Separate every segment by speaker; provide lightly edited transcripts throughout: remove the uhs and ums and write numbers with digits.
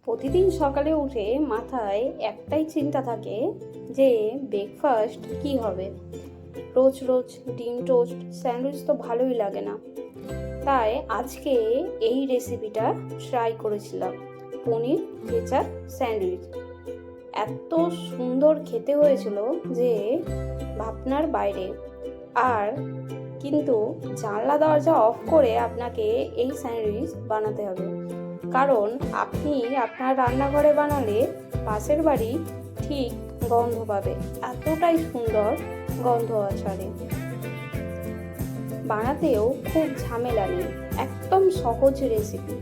Speaker 1: প্রতিদিন সকালে উঠে মাথায় একটাই চিন্তা থাকে যে ব্রেকফাস্ট কি হবে। রোজ রোজ ডিম টোস্ট স্যান্ডউইচ তো ভালোই লাগে না। তাই আজকে এই রেসিপিটা ট্রাই করেছিলাম, পনির ভেজা স্যান্ডউইচ। এত সুন্দর খেতে হয়েছিল যে ভাবনার বাইরে। আর কিন্তু জানলা দরজা অফ করে আপনাকে এই স্যান্ডউইচ বানাতে হবে, কারণ আপনি আপনার রান্নাঘরে বানালে পাশের বাড়ি ঠিক গন্ধ পাবে, এতটাই সুন্দর গন্ধ ছাড়ে। বানাতেও খুব ঝামেলা নেই, একদম সহজ রেসিপি।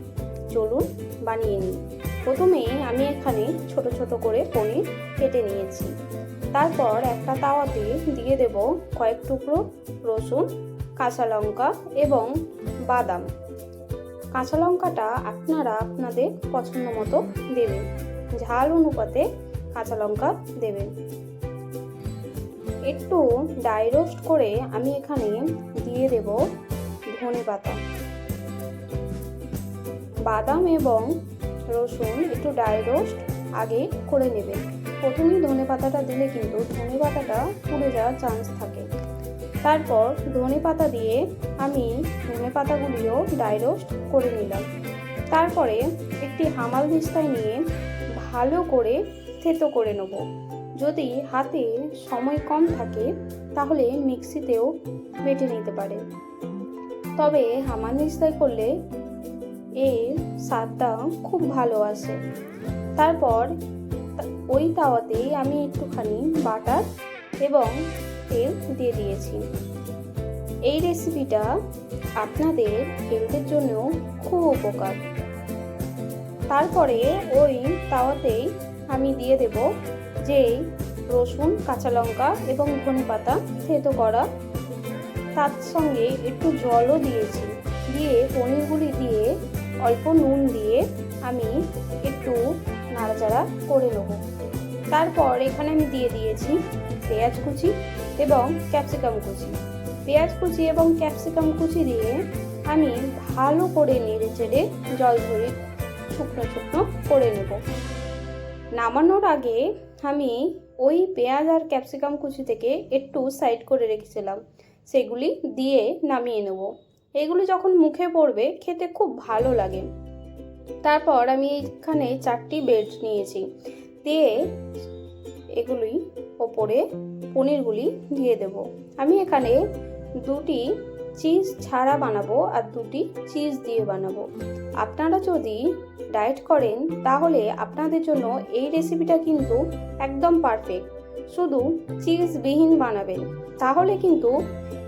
Speaker 1: চলুন বানিয়ে নিই। প্রথমে আমি এখানে ছোট ছোট করে পনির কেটে নিয়েছি। তারপর একটা তাওয়াতে দিয়ে দেব কয়েক টুকরো রসুন, কাঁচা লঙ্কা এবং বাদাম। কাঁচা লঙ্কাটা আপনারা আপনাদের পছন্দ মতো দেবেন, ঝাল অনুপাতে কাঁচা লঙ্কা দেবেন। একটু ড্রাই রোস্ট করে আমি এখানে দিয়ে দেব ধনেপাতা। বাদাম এবং রসুন একটু ড্রাই রোস্ট আগে করে নেবেন। প্রথমেই ধনেপাতাটা দিলে কিন্তু ধনেপাতাটা পুড়ে যাওয়ার চান্স থাকে। তারপর ধনেপাতা দিয়ে আমি ধনেপাতাগুলিও ড্রাই রোস্ট করে নিলাম। তারপরে একটি হামাল দিস্তায় নিয়ে ভালো করে থেতো করে নেব। যদি হাতে সময় কম থাকে তাহলে মিক্সিতেও বেটে নিতে পারে, তবে হামাল দিস্তায় করলে এর স্বাদটা খুব ভালো আসে। তারপর ওই তাওয়াতেই আমি একটুখানি বাটার এবং তেল দিয়ে দিয়েছি। এই রেসিপিটা আপনাদের হেলথের জন্য খুব উপকার। তারপরে ওই তাওয়াতেই আমি দিয়ে দেব যেই রসুন, কাঁচা লঙ্কা এবং ধনেপাতা থেতো করা, তার সঙ্গে একটু জলও দিয়েছি। দিয়ে পনিরগুলি দিয়ে অল্প নুন দিয়ে আমি একটু নাড়াচাড়া করে নেব। তারপর এখানে আমি দিয়ে দিয়েছি পেঁয়াজ কুচি এবং ক্যাপসিকাম কুচি। পেঁয়াজ কুচি এবং ক্যাপসিকাম কুচি দিয়ে আমি ভালো করে নেড়ে চেড়ে জল ঝরিয়ে শুকনো শুকনো করে নেব। নামানোর আগে আমি ওই পেঁয়াজ আর ক্যাপসিকাম কুচি থেকে একটু সাইড করে রেখেছিলাম, সেগুলি দিয়ে নামিয়ে নেব। এগুলো যখন মুখে পড়বে খেতে খুব ভালো লাগে। তারপর আমি এখানে 4টি ব্রেড নিয়েছি, দিয়ে এগুলি ওপরে পনিরগুলি দিয়ে দেব। আমি এখানে 2টি চিজ ছাড়া বানাবো আর 2টি চিজ দিয়ে বানাবো। আপনারা যদি ডায়েট করেন তাহলে আপনাদের জন্য এই রেসিপিটা কিন্তু একদম পারফেক্ট। শুধু চিজবিহীন বানাবেন, তাহলে কিন্তু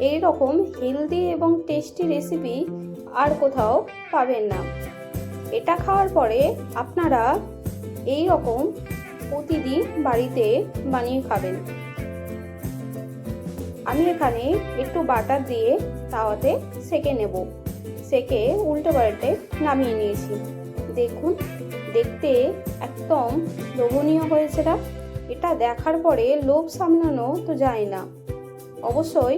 Speaker 1: এই রকম হেলদি এবং টেস্টি রেসিপি আর কোথাও পাবেন না। এটা খাওয়ার পরে আপনারা এই রকম প্রতিদিন বাড়িতে বানিয়ে খাবেন। আমি এখানে একটু বাটার দিয়ে তাওয়াতে সেকে নেব। সেকে উল্টে পাল্টে নামিয়ে নিয়েছি। দেখুন, দেখতে একদম লোভনীয় হয়েছে না? এটা দেখার পরে লোভ সামলানো তো যায় না। অবশ্যই